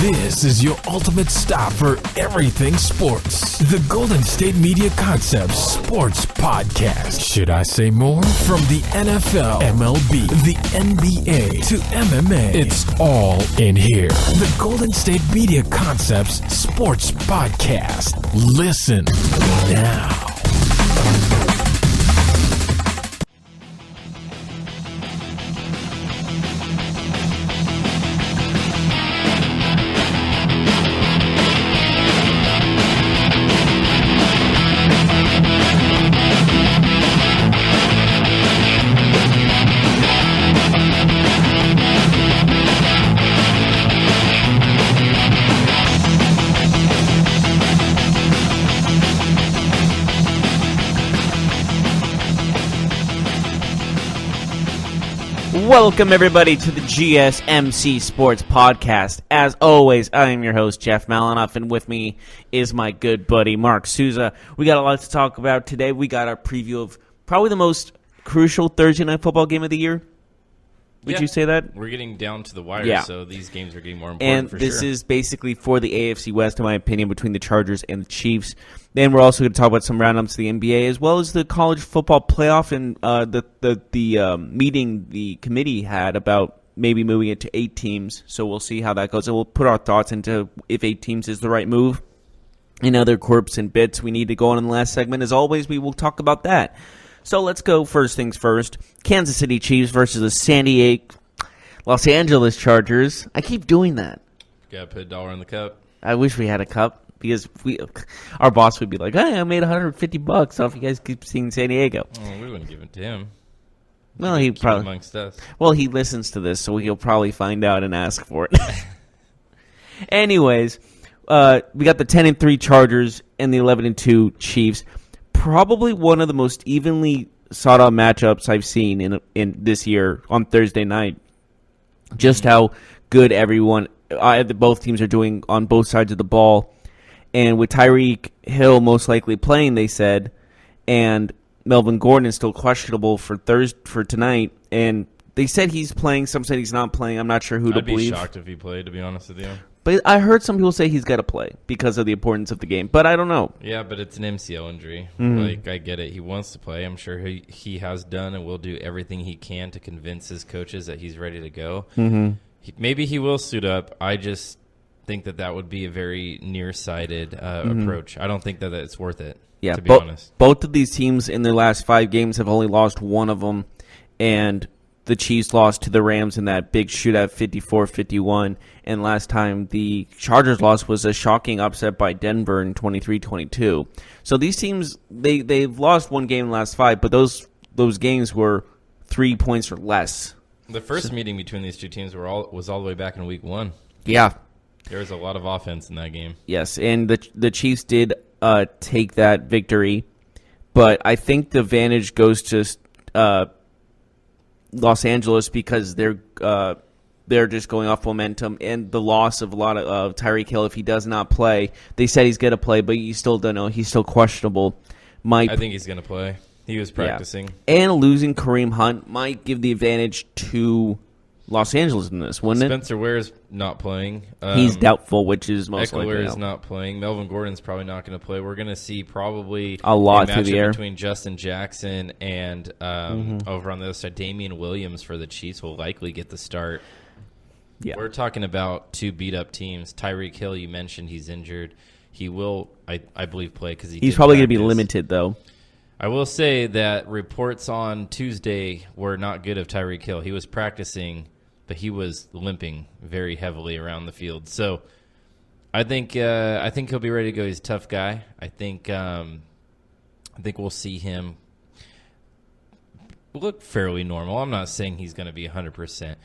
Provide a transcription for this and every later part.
This is your ultimate stop for everything sports. The Golden State Media Concepts Sports Podcast. Should I say more? From the NFL, MLB, the NBA to MMA, it's all in here. The Golden State Media Concepts Sports Podcast. Listen now. Welcome, everybody, to the GSMC Sports Podcast. As always, I am your host, Jeff Malinoff, and with me is my good buddy, Mark Souza. We got a lot to talk about today. We got our preview of probably the most crucial Thursday night football game of the year. Would you say that? We're getting down to the wire, so these games are getting more important and for sure. And this is basically for the AFC West, in my opinion, between the Chargers and the Chiefs. Then we're also going to talk about some roundups of the NBA, as well as the college football playoff and the meeting the committee had about maybe moving it to 8 teams. So we'll see how that goes, and we'll put our thoughts into if 8 teams is the right move. And other quirks and bits we need to go on in the last segment. As always, we will talk about that. So let's go first things first. Kansas City Chiefs versus the Los Angeles Chargers. I keep doing that. Gotta put $1 in the cup. I wish we had a cup because our boss would be like, "Hey, I made $150 off you guys keep seeing San Diego." Oh, we wouldn't give it to him. Well, he probably amongst us. Well, he listens to this, so he'll probably find out and ask for it. Anyways, we got the 10-3 Chargers and the 11-2 Chiefs. Probably one of the most evenly sought-out matchups I've seen in this year on Thursday night. Just how good both teams are doing on both sides of the ball. And with Tyreek Hill most likely playing, they said, and Melvin Gordon is still questionable for tonight. And they said he's playing. Some said he's not playing. I'm not sure who to believe. I'd be shocked if he played, to be honest with you. But I heard some people say he's got to play because of the importance of the game. But I don't know. Yeah, but it's an MCL injury. Mm-hmm. I get it. He wants to play. I'm sure he has done and will do everything he can to convince his coaches that he's ready to go. Mm-hmm. Maybe he will suit up. I just think that would be a very nearsighted approach. I don't think that it's worth it, to be honest. Both of these teams in their last 5 games have only lost one of them. And the Chiefs lost to the Rams in that big shootout, 54-51. And last time the Chargers lost was a shocking upset by Denver in 23-22. So these teams, they've lost one game in the last 5, but those games were 3 points or less. The first meeting between these two teams was all the way back in week 1. Yeah. There was a lot of offense in that game. Yes, and the Chiefs did take that victory. But I think the advantage goes to Los Angeles because they're just going off momentum, and the loss of a lot of Tyreek Hill if he does not play. They said he's going to play, but you still don't know. He's still questionable. I think he's going to play. He was practicing. Yeah. And losing Kareem Hunt might give the advantage to Los Angeles in this, wouldn't it? Spencer Ware's not playing. He's doubtful, which is most likely. Eckler is not playing. Melvin Gordon's probably not going to play. We're going to see probably a lot through the air between Justin Jackson and over on the other side, Damian Williams for the Chiefs will likely get the start. Yeah. We're talking about 2 beat-up teams. Tyreek Hill, you mentioned he's injured. He will, I believe, play because he's probably going to be limited, though. I will say that reports on Tuesday were not good of Tyreek Hill. He was practicing, but he was limping very heavily around the field. So I think he'll be ready to go. He's a tough guy. I think we'll see him look fairly normal. I'm not saying he's going to be 100%.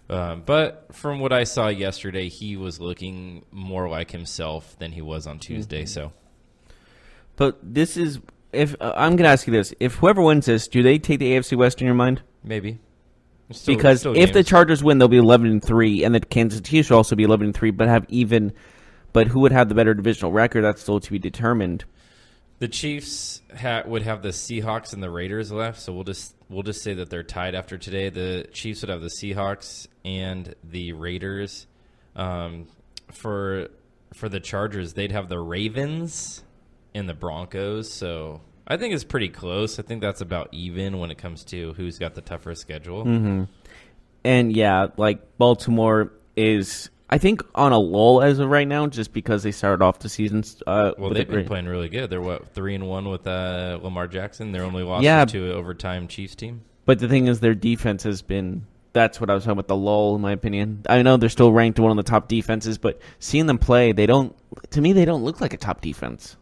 But from what I saw yesterday, he was looking more like himself than he was on Tuesday. So, but this is I'm going to ask you this: if whoever wins this, do they take the AFC West in your mind? Maybe. Because if the Chargers win, they'll be 11-3, and the Kansas City Chiefs will also be 11-3, but have even. But who would have the better divisional record? That's still to be determined. The Chiefs would have the Seahawks and the Raiders left, so we'll just say that they're tied after today. The Chiefs would have the Seahawks and the Raiders. for the Chargers, they'd have the Ravens and the Broncos. So I think it's pretty close. I think that's about even when it comes to who's got the tougher schedule. Mm-hmm. And yeah, like Baltimore is, I think, on a lull as of right now, just because they started off the season. Well, they've been playing really good. They're 3-1 with Lamar Jackson. Their only loss to an overtime Chiefs team. But the thing is, their defense has been. That's what I was talking about, the lull, in my opinion. I know they're still ranked one of the top defenses, but seeing them play, to me, they don't look like a top defense.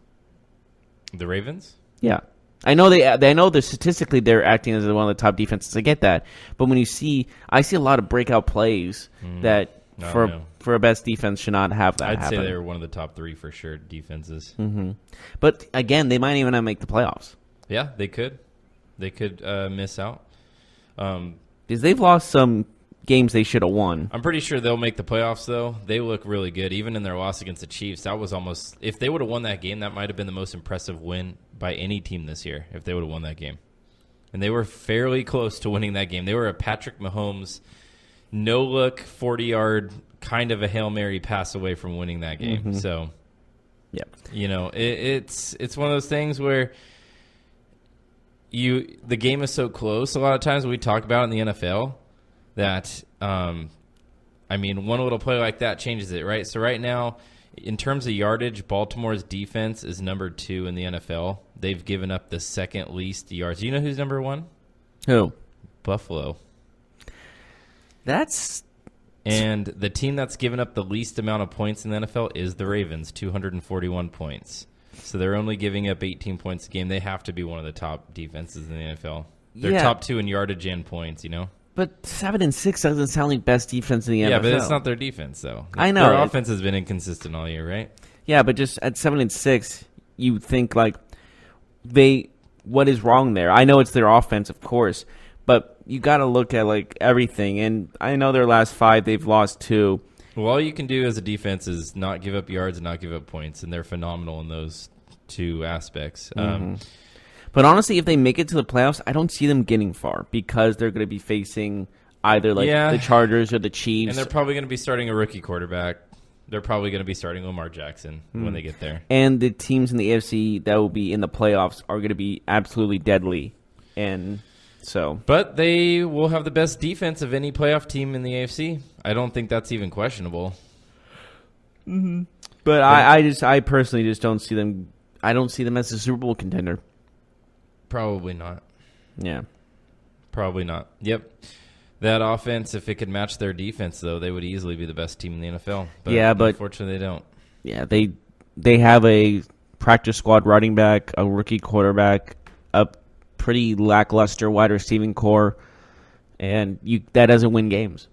The Ravens? Yeah. I know they know that statistically they're acting as one of the top defenses. I get that. But when I see a lot of breakout plays that for a best defense should not have that happen. I'd say they were one of the top 3 for sure defenses. Mm-hmm. But again, they might even not make the playoffs. Yeah, they could. They could miss out. Because they've lost some games they should have won. I'm pretty sure they'll make the playoffs, though. They look really good. Even in their loss against the Chiefs, that was almost – if they would have won that game, that might have been the most impressive win by any team this year, if they would have won that game. And they were fairly close to winning that game. They were a Patrick Mahomes no-look, 40-yard, kind of a Hail Mary pass away from winning that game. Mm-hmm. So, yep. It's one of those things where the game is so close. A lot of times we talk about it in the NFL that, one little play like that changes it, right? So right now, in terms of yardage, Baltimore's defense is number 2 in the NFL. They've given up the second least yards. Do you know who's number 1? Who? Buffalo. And the team that's given up the least amount of points in the NFL is the Ravens, 241 points. So they're only giving up 18 points a game. They have to be one of the top defenses in the NFL. They're top 2 in yardage and points, But 7-6 doesn't sound like best defense in the NFL. Yeah, but it's not their defense, though. I know. Their offense has been inconsistent all year, right? Yeah, but just at 7-6, you think, like, what is wrong there? I know it's their offense, of course, but you got to look at, like, everything. And I know their last 5, they've lost 2. Well, all you can do as a defense is not give up yards and not give up points, and they're phenomenal in those 2 aspects. Mm-hmm. But honestly, if they make it to the playoffs, I don't see them getting far because they're going to be facing either the Chargers or the Chiefs. And they're probably going to be starting a rookie quarterback. They're probably going to be starting Lamar Jackson when they get there. And the teams in the AFC that will be in the playoffs are going to be absolutely deadly. And so, but they will have the best defense of any playoff team in the AFC. I don't think that's even questionable. Mm-hmm. But I personally just don't see them. I don't see them as a Super Bowl contender. Probably not. Yeah. Probably not. Yep. That offense, if it could match their defense, though, they would easily be the best team in the NFL. But unfortunately, they don't. Yeah, they have a practice squad running back, a rookie quarterback, a pretty lackluster wide receiving core, and that doesn't win games.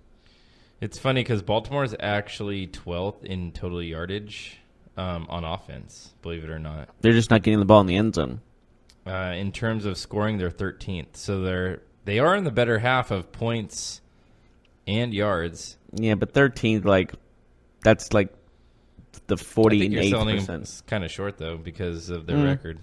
It's funny because Baltimore is actually 12th in total yardage on offense, believe it or not. They're just not getting the ball in the end zone. In terms of scoring, they're 13th. So they are in the better half of points and yards. Yeah, but 13th, that's like the 48%. It's kind of short, though, because of their record.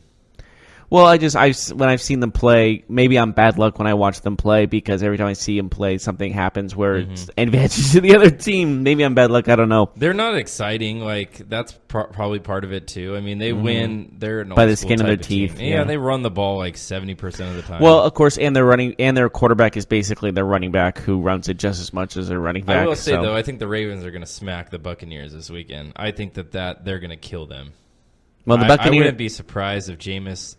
Well, when I've seen them play, maybe I'm bad luck when I watch them play because every time I see them play, something happens where it's advantage to the other team. Maybe I'm bad luck. I don't know. They're not exciting. That's probably part of it too. I mean, they win. They're an by the skin of their teeth. Yeah, they run the ball 70% of the time. Well, of course, and their quarterback is basically their running back who runs it just as much as their running back. I will say though, I think the Ravens are going to smack the Buccaneers this weekend. I think that they're going to kill them. Well, the Buccaneers. I wouldn't be surprised if Jameis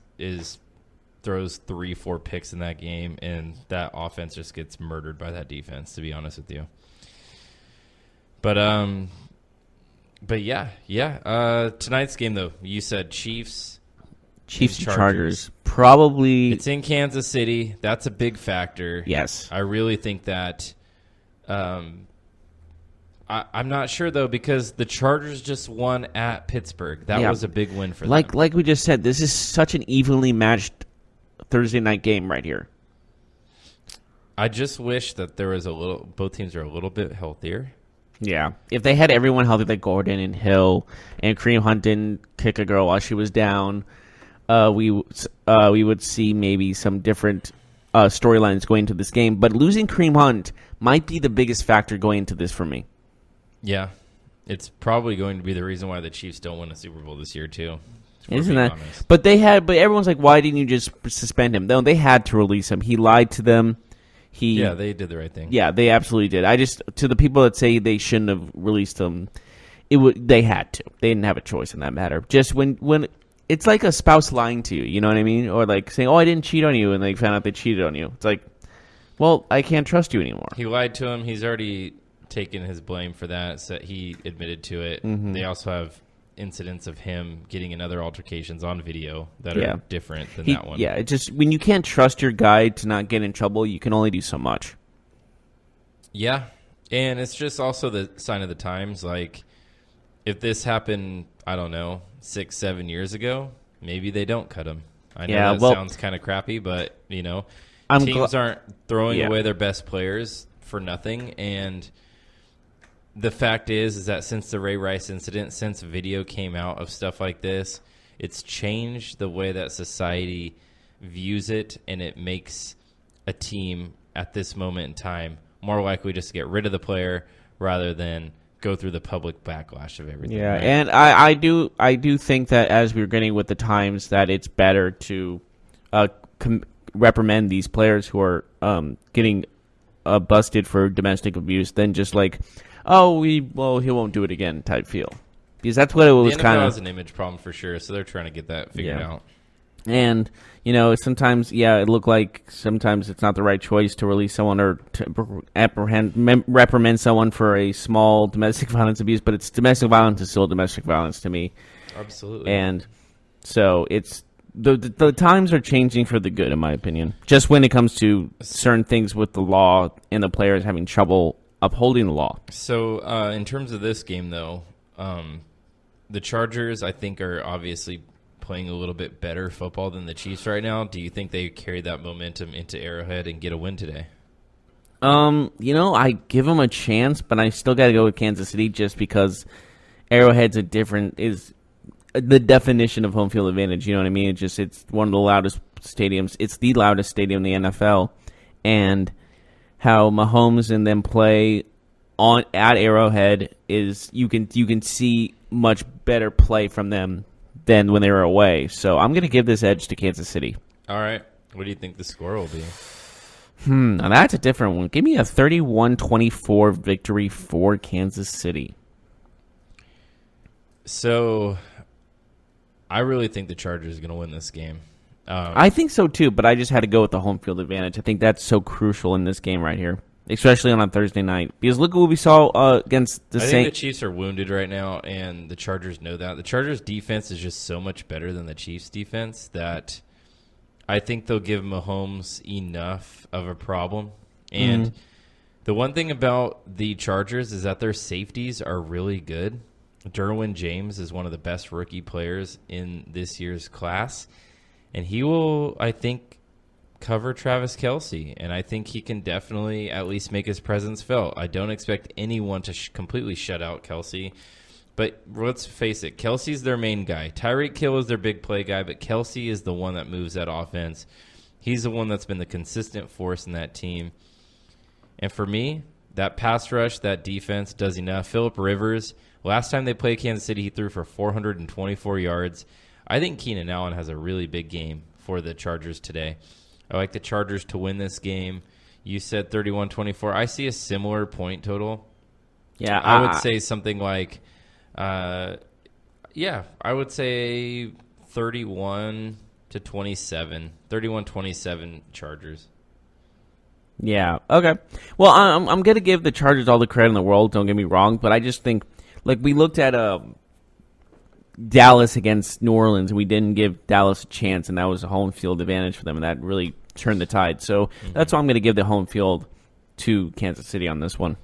throws 3-4 picks in that game, and that offense just gets murdered by that defense, to be honest with you. But yeah. Tonight's game though, you said Chiefs and Chargers. Probably it's in Kansas City. That's a big factor. Yes, I really think that. I'm not sure, though, because the Chargers just won at Pittsburgh. That was a big win for them. Like we just said, this is such an evenly matched Thursday night game right here. I just wish that there was both teams are a little bit healthier. Yeah. If they had everyone healthy, like Gordon and Hill and Kareem Hunt didn't kick a girl while she was down, we would see maybe some different storylines going into this game. But losing Kareem Hunt might be the biggest factor going into this for me. Yeah, It's probably going to be the reason why the Chiefs don't win a Super Bowl this year, too. Isn't that? Honest. But everyone's like, why didn't you just suspend him? No, they had to release him. He lied to them. Yeah, they did the right thing. Yeah, they absolutely did. To the people that say they shouldn't have released him, they had to. They didn't have a choice in that matter. Just when it's like a spouse lying to you, you know what I mean? Or like saying, oh, I didn't cheat on you, and they found out they cheated on you. It's like, well, I can't trust you anymore. He lied to him. He's already taken his blame for that. So he admitted to it. Mm-hmm. They also have incidents of him getting in other altercations on video that are different than that one. Yeah, it's just when you can't trust your guy to not get in trouble, you can only do so much. Yeah, and it's just also the sign of the times. Like, if this happened, I don't know, 6-7 years ago, maybe they don't cut him. I know that sounds kind of crappy, but, teams aren't throwing away their best players for nothing, and the fact is that since the Ray Rice incident, since video came out of stuff like this, it's changed the way that society views it, and it makes a team at this moment in time more likely just to get rid of the player rather than go through the public backlash of everything. Yeah, right? and I do think that as we're getting with the times, that it's better to reprimand these players who are getting busted for domestic abuse than just like, he won't do it again type feel. Because that's what it was kind of. The NFL has an image problem for sure, so they're trying to get that figured out. And, sometimes, it looked like sometimes it's not the right choice to release someone or to reprimand someone for a small domestic violence abuse, but it's domestic violence is still domestic violence to me. Absolutely. And so it's the times are changing for the good, in my opinion. Just when it comes to certain things with the law and the players having trouble upholding the law. So in terms of this game, though, the Chargers, I think, are obviously playing a little bit better football than the Chiefs right now. Do you think they carry that momentum into Arrowhead and get a win today? I give them a chance, but I still got to go with Kansas City just because Arrowhead's is the definition of home field advantage. You know what I mean? It's one of the loudest stadiums. It's the loudest stadium in the NFL, and how Mahomes and them play at Arrowhead is you can see much better play from them than when they were away. So I'm going to give this edge to Kansas City. All right. What do you think the score will be? Now that's a different one. Give me a 31-24 victory for Kansas City. So I really think the Chargers are going to win this game. I think so too, but I just had to go with the home field advantage. I think that's so crucial in this game right here, especially on a Thursday night. Because look at what we saw against the Saints. I think the Chiefs are wounded right now, and the Chargers know that. The Chargers' defense is just so much better than the Chiefs' defense that I think they'll give Mahomes enough of a problem. And the one thing about the Chargers is that their safeties are really good. Derwin James is one of the best rookie players in this year's class. And he will, I think, cover Travis Kelce. And I think he can definitely at least make his presence felt. I don't expect anyone to completely shut out Kelce. But let's face it, Kelce's their main guy. Tyreek Hill is their big play guy, but Kelce is the one that moves that offense. He's the one that's been the consistent force in that team. And for me, that pass rush, that defense does enough. Phillip Rivers, last time they played Kansas City, he threw for 424 yards. I think Keenan Allen has a really big game for the Chargers today. I like the Chargers to win this game. You said 31-24. I see a similar point total. Yeah, I would say something like, I would say 31-27. 31-27 Chargers. Yeah, okay. Well, I'm going to give the Chargers all the credit in the world, don't get me wrong, but I just think, like, we looked at Dallas against New Orleans, and we didn't give Dallas a chance, and that was a home field advantage for them, and that really turned the tide. So that's why I'm going to give the home field to Kansas City on this one.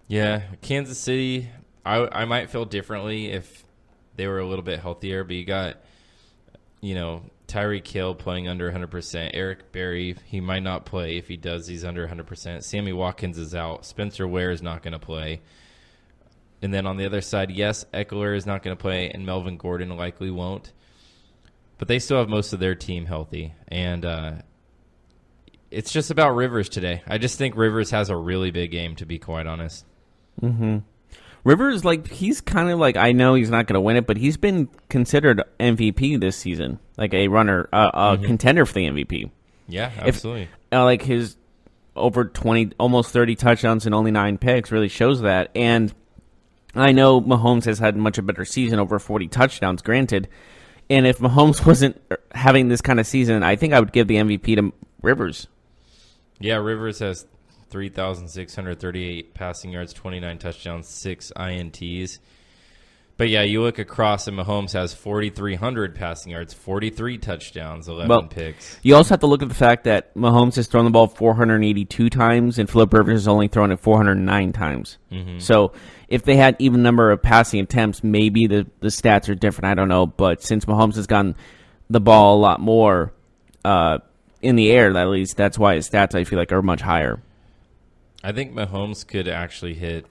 Yeah, Kansas City, I might feel differently if they were a little bit healthier, but you got, Tyreek Hill playing under 100%. Eric Berry, he might not play. If he does, he's under 100%. Sammy Watkins is out. Spencer Ware is not going to play. And then on the other side, yes, Eckler is not going to play, and Melvin Gordon likely won't. But they still have most of their team healthy. And it's just about Rivers today. I just think Rivers has a really big game, to be quite honest. Mm-hmm. Rivers, like, he's kind of like, I know he's not going to win it, but he's been considered MVP this season, like a runner, contender for the MVP. Yeah, absolutely. Like his over 20, almost 30 touchdowns and only 9 picks really shows that. And I know Mahomes has had much a better season, over 40 touchdowns, granted. And if Mahomes wasn't having this kind of season, I think I would give the MVP to Rivers. Yeah, Rivers has 3,638 passing yards, 29 touchdowns, 6 INTs. But yeah, you look across and Mahomes has 4,300 passing yards, 43 touchdowns, 11 picks. You also have to look at the fact that Mahomes has thrown the ball 482 times and Phillip Rivers has only thrown it 409 times. Mm-hmm. So if they had even number of passing attempts, maybe the stats are different. I don't know. But since Mahomes has gotten the ball a lot more in the air, at least, that's why his stats, I feel like, are much higher. I think Mahomes could actually hit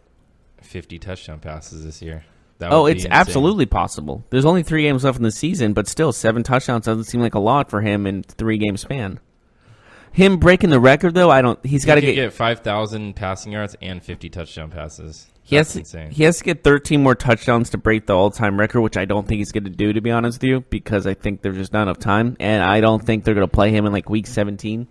50 touchdown passes this year. It's absolutely possible. There's only 3 games left in the season, but still, 7 touchdowns doesn't seem like a lot for him in 3-game span. Him breaking the record, though, he's got to get 5,000 passing yards and 50 touchdown passes. That's insane. He has to get 13 more touchdowns to break the all-time record, which I don't think he's going to do, to be honest with you, because I think there's just not enough time, and I don't think they're going to play him in like week 17.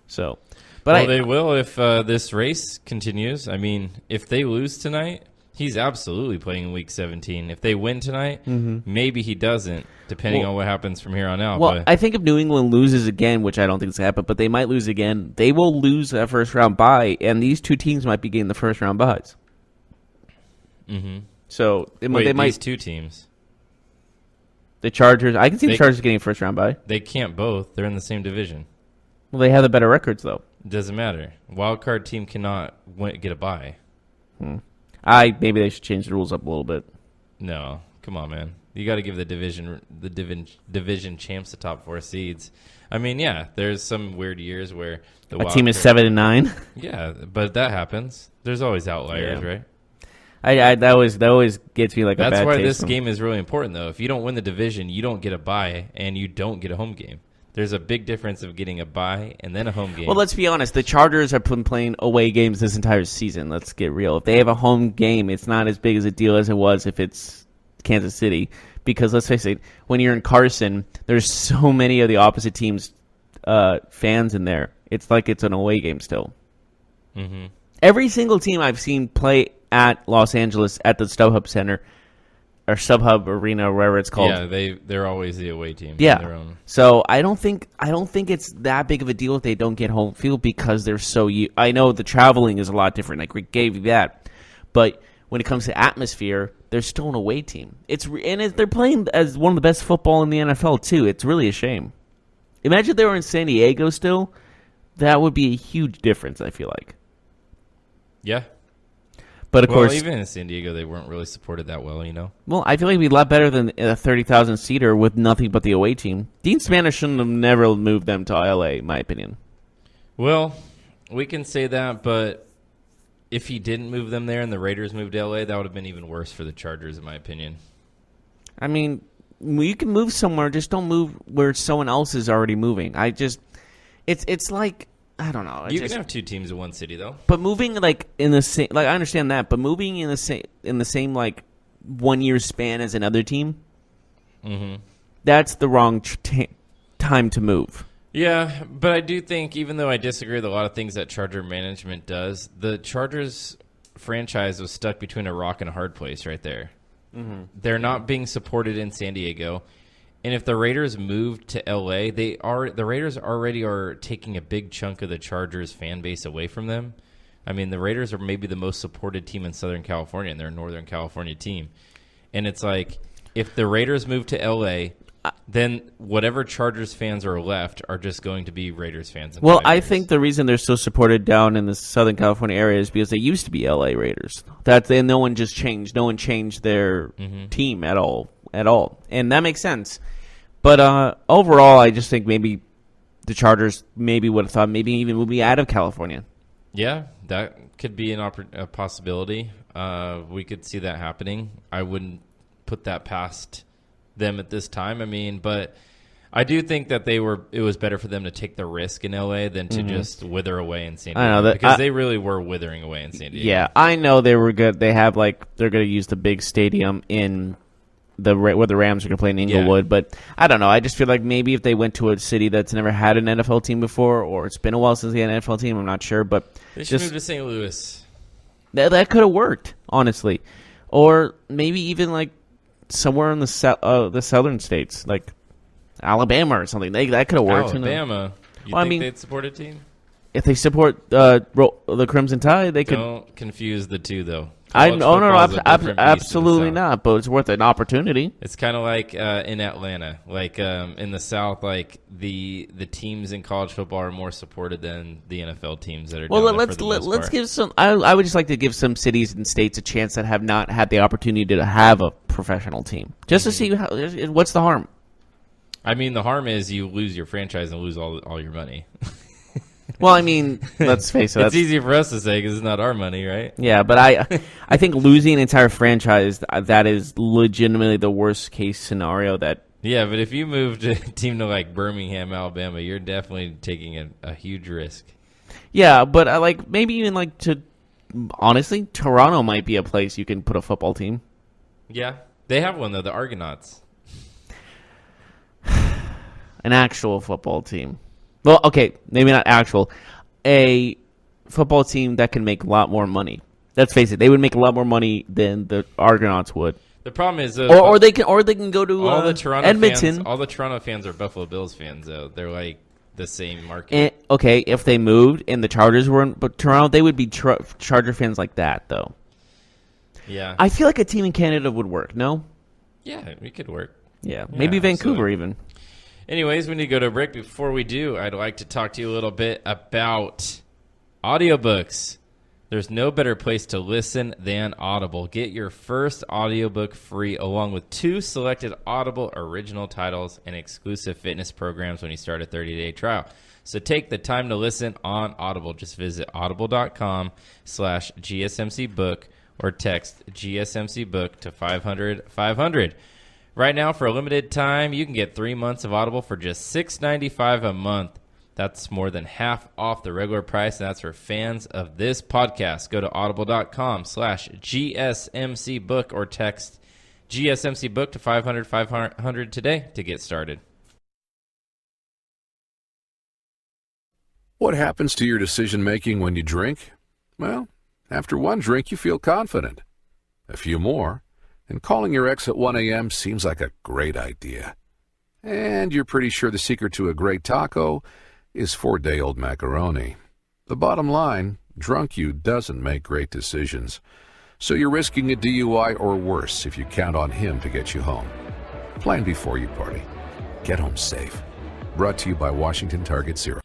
So, but they will if this race continues. I mean, if they lose tonight, he's absolutely playing in Week 17. If they win tonight, maybe he doesn't, depending on what happens from here on out. Well, I think if New England loses again, which I don't think is going to happen, but they might lose again, they will lose that first-round bye, and these 2 teams might be getting the first-round byes. Mm-hmm. So they might. These 2 teams. The Chargers. I can see the Chargers getting a first-round bye. They can't both. They're in the same division. Well, they have the better records, though. It doesn't matter. Wildcard team cannot get a bye. Maybe they should change the rules up a little bit. No, come on, man. You got to give the division champs the top 4 seeds. I mean, yeah, there's some weird years where a team is 7-9. Yeah, but that happens. There's always outliers, right? That always gets me like a bad taste. That's why this game is really important, though. If you don't win the division, you don't get a bye, and you don't get a home game. There's a big difference of getting a bye and then a home game. Well, let's be honest. The Chargers have been playing away games this entire season. Let's get real. If they have a home game, it's not as big as a deal as it was if it's Kansas City. Because let's face it, when you're in Carson, there's so many of the opposite team's fans in there. It's like it's an away game still. Mm-hmm. Every single team I've seen play at Los Angeles at the StubHub Center or StubHub Arena, or wherever it's called. Yeah, they're always the away team. Yeah. Their own. So I don't think it's that big of a deal if they don't get home field because they're so. I know the traveling is a lot different. Like we gave you that, but when it comes to atmosphere, they're still an away team. They're playing as one of the best football in the NFL too. It's really a shame. Imagine if they were in San Diego still. That would be a huge difference. I feel like. Yeah. But of course, even in San Diego, they weren't really supported that well, you know? Well, I feel like it'd be a lot better than a 30,000-seater with nothing but the away team. Dean Spanish shouldn't have never moved them to L.A., in my opinion. Well, we can say that, but if he didn't move them there and the Raiders moved to L.A., that would have been even worse for the Chargers, in my opinion. I mean, you can move somewhere, just don't move where someone else is already moving. It's like... I don't know. You can have 2 teams in one city, though. But moving in the same, I understand that. But moving in the same 1 year span as another team, that's the wrong time to move. Yeah, but I do think, even though I disagree with a lot of things that Charger management does, the Chargers franchise was stuck between a rock and a hard place right there. Mm-hmm. They're not being supported in San Diego. And if the Raiders moved to L.A., the Raiders already are taking a big chunk of the Chargers fan base away from them. I mean, the Raiders are maybe the most supported team in Southern California, and they're a Northern California team. And it's like, if the Raiders move to L.A., then whatever Chargers fans are left are just going to be Raiders fans. Well, I think the reason they're so supported down in the Southern California area is because they used to be L.A. Raiders. And no one just changed. No one changed their team at all. And that makes sense. But overall, I just think maybe the Chargers maybe would have thought maybe even would be out of California. Yeah, that could be a possibility. We could see that happening. I wouldn't put that past them at this time. I mean, but I do think that it was better for them to take the risk in LA than to just wither away in San Diego. I know that, because they really were withering away in San Diego. Yeah, I know they were good. They have they're going to use the big stadium in where the Rams are going to play in Inglewood, but I don't know. I just feel like maybe if they went to a city that's never had an NFL team before, or it's been a while since they had an NFL team, I'm not sure, but they should move to St. Louis. That could have worked, honestly, or maybe even somewhere in the southern states, like Alabama or something. That could have worked. Alabama. You think they'd support a team? If they support the Crimson Tide, they could. Don't confuse the two, though. Absolutely not. But it's worth an opportunity. It's kind of like in Atlanta, in the South, the teams in college football are more supported than the NFL teams that are. Well, let's give some. I would just like to give some cities and states a chance that have not had the opportunity to have a professional team, just to see what's the harm. I mean, the harm is you lose your franchise and lose all your money. Well, I mean, let's face it. It's easy for us to say because it's not our money, right? Yeah, but I think losing an entire franchise, that is legitimately the worst case scenario. Yeah, but if you moved a team to Birmingham, Alabama, you're definitely taking a huge risk. Yeah, but maybe even honestly, Toronto might be a place you can put a football team. Yeah, they have one though, the Argonauts. An actual football team. Well, okay, maybe not actual. A football team that can make a lot more money. Let's face it, they would make a lot more money than the Argonauts would. The problem is, or they can go to all the Toronto Edmonton. Fans, all the Toronto fans are Buffalo Bills fans, though. They're the same market. Okay, if they moved and the Chargers were in Toronto, they would be Charger fans like that, though. Yeah, I feel like a team in Canada would work. No. Yeah, it could work. Yeah, maybe Vancouver even. Anyways, we need to go to a break. Before we do, I'd like to talk to you a little bit about audiobooks. There's no better place to listen than Audible. Get your first audiobook free along with 2 selected Audible original titles and exclusive fitness programs when you start a 30-day trial. So take the time to listen on Audible. Just visit audible.com/GSMC book or text GSMC book to 500-500. Right now, for a limited time, you can get 3 months of Audible for just $6.95 a month. That's more than half off the regular price, and that's for fans of this podcast. Go to audible.com/GSMC book or text GSMC book to 500-500 today to get started. What happens to your decision-making when you drink? Well, after one drink, you feel confident. A few more, and calling your ex at 1 a.m. seems like a great idea. And you're pretty sure the secret to a great taco is 4-day-old macaroni. The bottom line, drunk you doesn't make great decisions. So you're risking a DUI or worse if you count on him to get you home. Plan before you party. Get home safe. Brought to you by Washington Target Zero.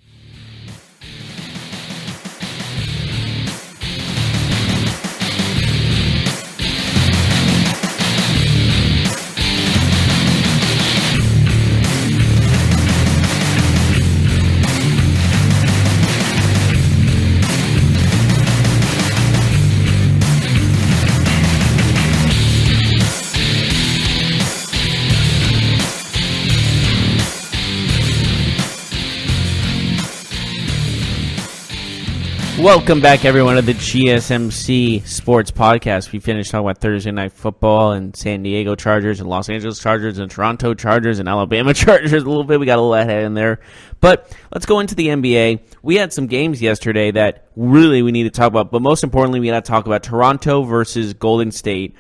Welcome back, everyone, to the GSMC Sports Podcast. We finished talking about Thursday Night Football and San Diego Chargers and Los Angeles Chargers and Toronto Chargers and Alabama Chargers a little bit. We got a little ahead in there. But let's go into the NBA. We had some games yesterday that really we need to talk about. But most importantly, we got to talk about Toronto versus Golden State.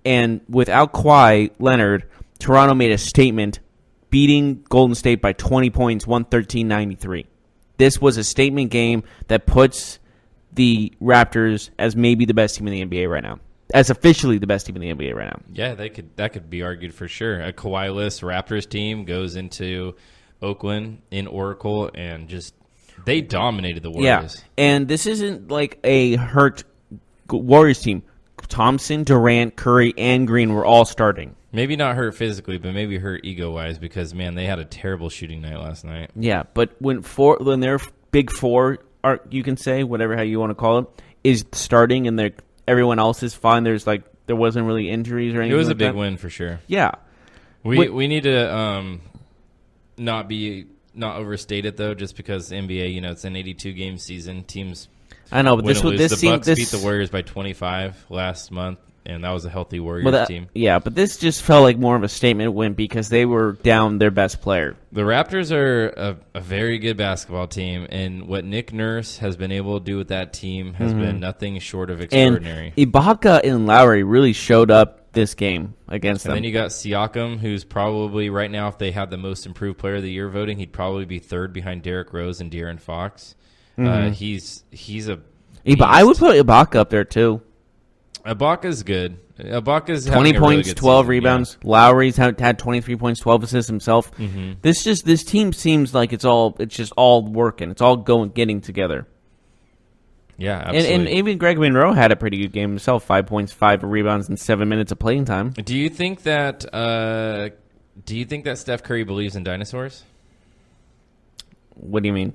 And without Kawhi Leonard, Toronto made a statement beating Golden State by 20 points, 113-93. This was a statement game that puts the Raptors as maybe the best team in the NBA right now. As officially the best team in the NBA right now. Yeah, that could be argued for sure. A Kawhi-less Raptors team goes into Oakland in Oracle and just they dominated the Warriors. Yeah, and this isn't like a hurt Warriors team. Thompson, Durant, Curry, and Green were all starting. Maybe not hurt physically, but maybe hurt ego-wise because, man, they had a terrible shooting night last night. Yeah, but when their big four, you can say, whatever how you want to call it, is starting and everyone else is fine, there wasn't really injuries or anything. It was like a big that. win for sure. Yeah. We need to not overstate it though, just because NBA, it's an 82-game season. Teams I know, but win this or lose. this the Bucks this, beat the Warriors by 25 last month, and that was a healthy Warriors team. Yeah, but this just felt like more of a statement win because they were down their best player. The Raptors are a very good basketball team, and what Nick Nurse has been able to do with that team has been nothing short of extraordinary. And Ibaka and Lowry really showed up this game against them. And then you got Siakam, who's probably right now, if they had the most improved player of the year voting, he'd probably be third behind Derrick Rose and De'Aaron Fox. He's a beast. I would put Ibaka up there too. Ibaka's good. Ibaka's 20 having a points, really good 12 season, rebounds. Lowry's had 23 points, 12 assists himself. This team seems like it's just all working. It's all getting together. Yeah, absolutely. And even Greg Monroe had a pretty good game himself. 5 points, 5 rebounds, and 7 minutes of playing time. Do you think that Steph Curry believes in dinosaurs? What do you mean?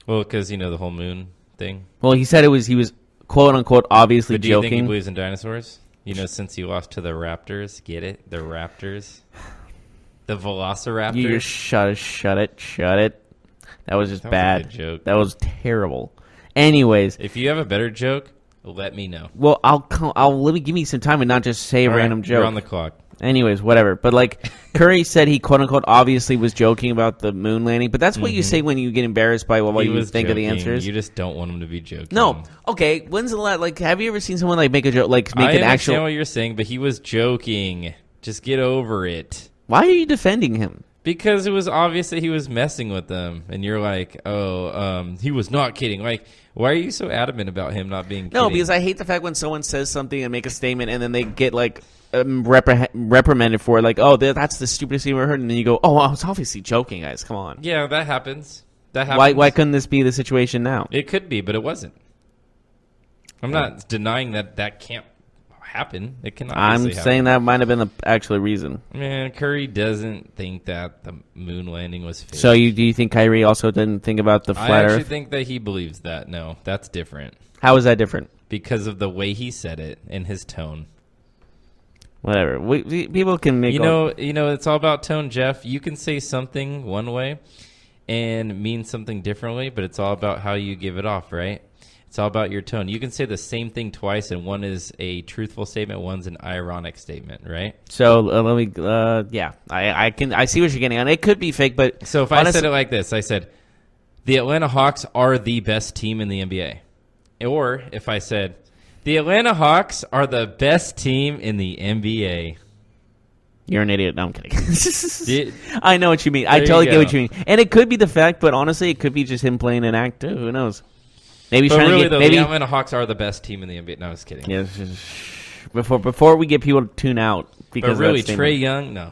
Well, because the whole moon thing. Well, he said he was quote unquote obviously But do you joking. think he believes in dinosaurs? Since he lost to the Raptors, get it? The Raptors, the Velociraptors. You just shut it. That was just bad. A good joke. That was terrible. Anyways, If you have a better joke, let me know. well, give me some time and not just say a All right, random joke. You're on the clock. Anyways, whatever. But Curry said he quote unquote obviously was joking about the moon landing. But that's what you say when you get embarrassed by what you think of the answers. You just don't want him to be joking. No. Okay. When's the last? Have you ever seen someone make a joke? Make I an understand actual. what you're saying, but he was joking. Just get over it. Why are you defending him? Because it was obvious that he was messing with them, and you're like, he was not kidding. Why are you so adamant about him not being kidding? No, because I hate the fact when someone says something and make a statement, and then they get reprimanded for it. That's the stupidest thing I've ever heard. And then you go, I was obviously joking, guys. Come on. Yeah, that happens. Why couldn't this be the situation now? It could be, but it wasn't. I'm not denying that can't happen. It cannot. I'm saying that might have been the actual reason. Man, Curry doesn't think that the moon landing was fake. So do you think Kyrie also didn't think about the flat I actually Earth? think that he believes that. No, that's different. How is that different? Because of the way he said it and his tone. Whatever. People can make. It's all about tone, Jeff. You can say something one way and mean something differently, but it's all about how you give it off, right? It's all about your tone. You can say the same thing twice, and one is a truthful statement, one's an ironic statement, right? So let me. Yeah, I see what you're getting on. It could be fake, but so if I said it like this, I said, the Atlanta Hawks are the best team in the NBA. Or if I said, the Atlanta Hawks are the best team in the NBA. You're an idiot. No, I'm kidding. I know what you mean. I totally get what you mean. And it could be the fact, but honestly, it could be just him playing an act too. Who knows? Maybe he's but trying really, to get. Though, maybe the Atlanta Hawks are the best team in the NBA. No, I was kidding. Yeah, before we get people to tune out because but really, of that Trae Young, no.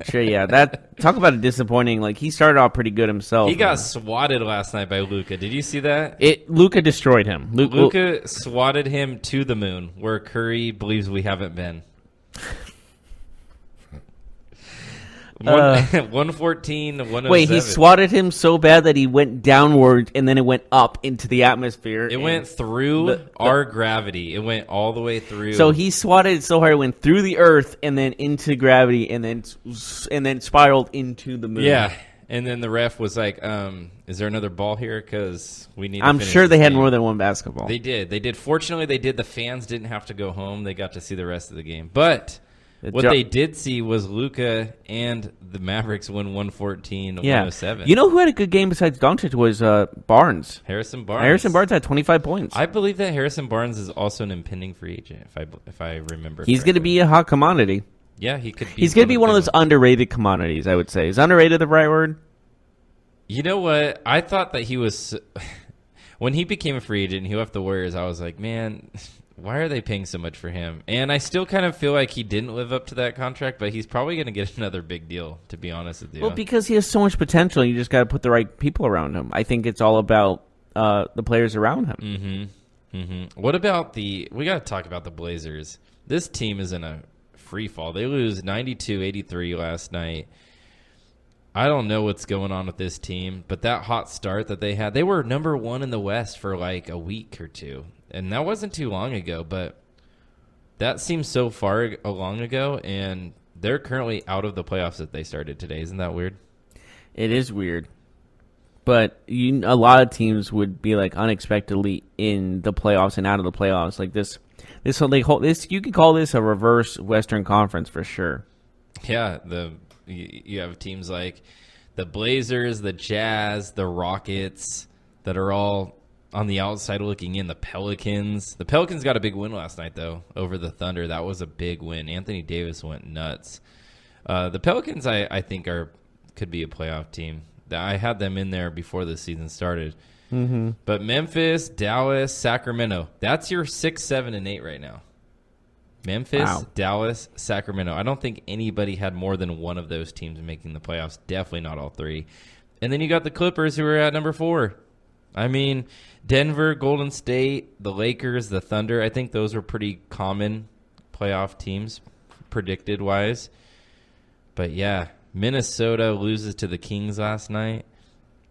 Sure, yeah. That talk about a disappointing. He started off pretty good himself. He got swatted last night by Luka. Did you see that? Luka destroyed him. Luka swatted him to the moon, where Curry believes we haven't been. 114, 107. Wait, he swatted him so bad that he went downward and then it went up into the atmosphere. It went through our gravity. It went all the way through. So he swatted it so hard it went through the earth and then into gravity and then spiraled into the moon. Yeah, and then the ref was like, "Is there another ball here? Because we need." I'm sure they had more than one basketball. They did. Fortunately, they did. The fans didn't have to go home. They got to see the rest of the game, but. What they did see was Luka and the Mavericks win 114-107. You know who had a good game besides Doncic was Barnes. Harrison Barnes. Harrison Barnes had 25 points. I believe that Harrison Barnes is also an impending free agent, if I remember. He's going to be a hot commodity. Yeah, he could be. He's going to be one of those underrated commodities, I would say. Is underrated the right word? You know what? I thought that he was... When he became a free agent and he left the Warriors, I was like, man... Why are they paying so much for him? And I still kind of feel like he didn't live up to that contract, but he's probably going to get another big deal, to be honest with you. Well, because he has so much potential, you just got to put the right people around him. I think it's all about the players around him. What about we got to talk about the Blazers. This team is in a free fall. They lose 92-83 last night. I don't know what's going on with this team, but that hot start that they had, they were number one in the West for like a week or two. And that wasn't too long ago, but that seems so far long ago, and they're currently out of the playoffs that they started today. Isn't that weird? It is weird. But a lot of teams would be like unexpectedly in the playoffs and out of the playoffs. Like this, you could call this a reverse Western Conference for sure. Yeah, you have teams like the Blazers, the Jazz, the Rockets that are all on the outside looking in. The Pelicans got a big win last night though over the Thunder. That was a big win. Anthony Davis went nuts. The Pelicans, I think, could be a playoff team. I had them in there before the season started. Mm-hmm. But Memphis, Dallas, Sacramento, that's your 6, 7, and 8 right now. Memphis, Dallas, Sacramento. I don't think anybody had more than one of those teams making the playoffs. Definitely not all three. And then you got the Clippers, who are at number 4. I mean, Denver, Golden State, the Lakers, the Thunder. I think those were pretty common playoff teams, predicted-wise. But, yeah, Minnesota loses to the Kings last night.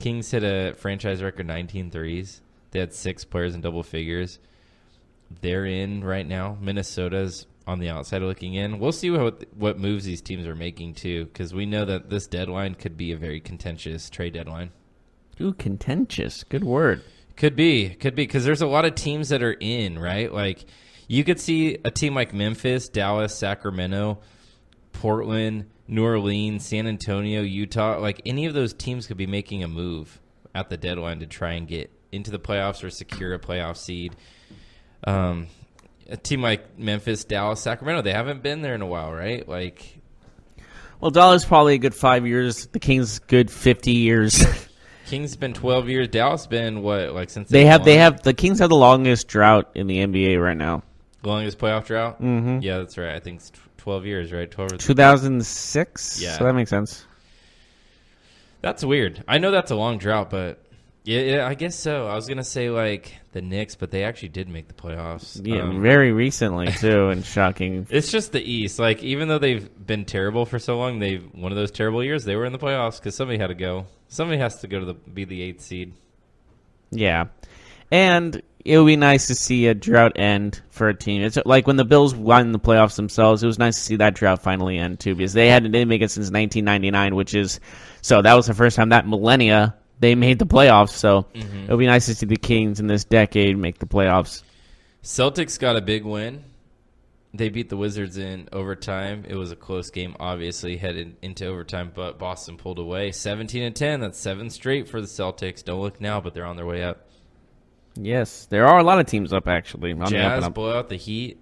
Kings hit a franchise record 19 threes. They had 6 players in double figures. They're in right now. Minnesota's on the outside looking in. We'll see what moves these teams are making, too, because we know that this deadline could be a very contentious trade deadline. Ooh, contentious. Good word. Could be, because there's a lot of teams that are in, right? Like, you could see a team like Memphis, Dallas, Sacramento, Portland, New Orleans, San Antonio, Utah. Like, any of those teams could be making a move at the deadline to try and get into the playoffs or secure a playoff seed. A team like Memphis, Dallas, Sacramento, they haven't been there in a while, right? Like, well, Dallas probably a good 5 years. The Kings good 50 years. Kings been 12 years. Dallas been what, like since they have the Kings have the longest drought in the NBA right now. Longest playoff drought? Mm-hmm. Yeah, that's right. I think it's 12 years, right? 2006? Yeah. So that makes sense. That's weird. I know that's a long drought, but yeah, I guess so. I was going to say like the Knicks, but they actually did make the playoffs. Yeah, very recently too, and shocking. It's just the East. Like, even though they've been terrible for so long, one of those terrible years, they were in the playoffs because somebody had to go. Somebody has to go to be the 8th seed. Yeah. And it would be nice to see a drought end for a team. It's like when the Bills won the playoffs themselves, it was nice to see that drought finally end too, because they didn't make it since 1999, so that was the first time that millennia they made the playoffs. So it would be nice to see the Kings in this decade make the playoffs. Celtics got a big win. They beat the Wizards in overtime. It was a close game, obviously, headed into overtime, but Boston pulled away. 17-10, that's 7 straight for the Celtics. Don't look now, but they're on their way up. Yes, there are a lot of teams up, actually. Jazz blow out the Heat.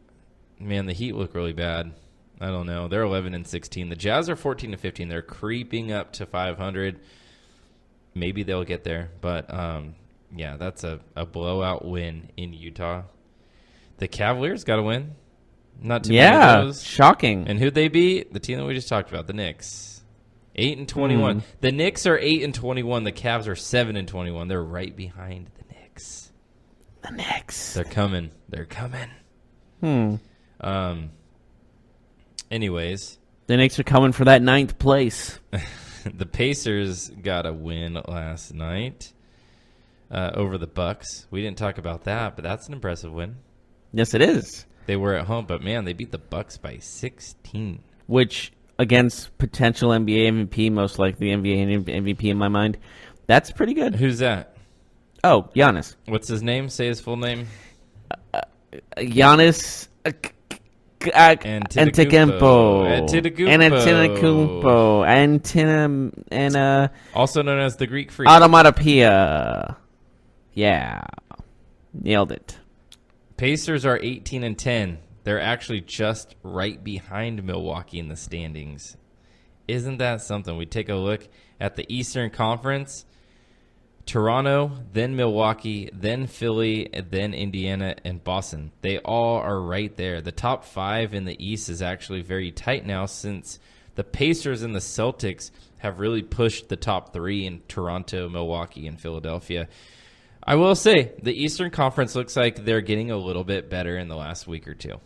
Man, the Heat look really bad. I don't know. They're 11-16. The Jazz are 14-15. They're creeping up to 500. Maybe they'll get there, but yeah, that's a blowout win in Utah. The Cavaliers got a win. Not too many of those. Shocking. And who'd they beat? The team that we just talked about, the Knicks. 8-21. The Knicks are 8-21. The Cavs are 7-21. They're right behind the Knicks. The Knicks. They're coming. Anyways, the Knicks are coming for that 9th place. The Pacers got a win last night over the Bucks. We didn't talk about that, but that's an impressive win. Yes, it is. They were at home, but man, they beat the Bucks by 16. Which, against potential NBA MVP, most likely NBA MVP in my mind, that's pretty good. Who's that? Oh, Giannis. What's his name? Say his full name. Giannis Antetokounmpo. Also known as the Greek Freak. Automatopoeia. Yeah. Nailed it. Pacers are 18-10. They're actually just right behind Milwaukee in the standings. Isn't that something? We take a look at the Eastern Conference. Toronto, then Milwaukee, then Philly, then Indiana, and Boston. They all are right there. The top 5 in the East is actually very tight now, since the Pacers and the Celtics have really pushed the top 3 in Toronto, Milwaukee, and Philadelphia. I will say, the Eastern Conference looks like they're getting a little bit better in the last week or two.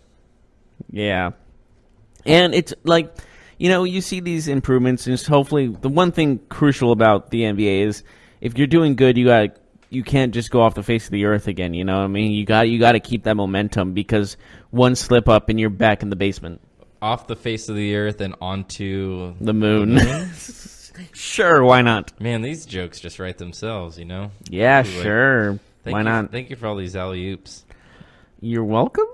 Yeah. And it's like, you see these improvements, and hopefully the one thing crucial about the NBA is if you're doing good, you can't just go off the face of the earth again, you know what I mean? You got to keep that momentum, because one slip up and you're back in the basement. Off the face of the earth and onto the moon. Sure, why not? Man, these jokes just write themselves, you know? Yeah, Ooh, sure. Why not? Thank you for all these alley-oops. You're welcome.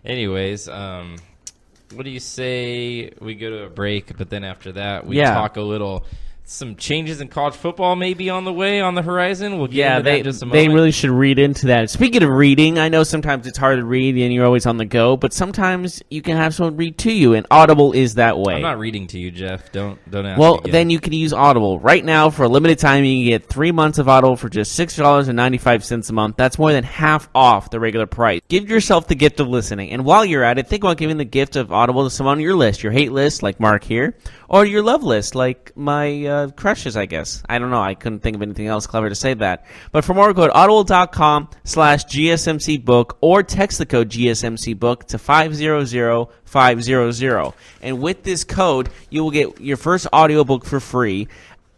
Anyways, what do you say we go to a break, but then after that we talk a little, some changes in college football maybe on the way, on the horizon? We'll get into that in just a moment. They really should read into that. Speaking of reading, I know sometimes it's hard to read and you're always on the go, but sometimes you can have someone read to you, and Audible is that way. I'm not reading to you, Jeff. Don't ask Well, again. then you can use Audible. Right now, for a limited time, you can get 3 months of Audible for just $6.95 a month. That's more than half off the regular price. Give yourself the gift of listening, and while you're at it, think about giving the gift of Audible to someone on your list, your hate list, like Mark here, or your love list, like my crushes, I guess. I don't know. I couldn't think of anything else clever to say that. But for more, go to audible.com/GSMC book or text the code GSMC book to 500-500. And with this code, you will get your first audiobook for free,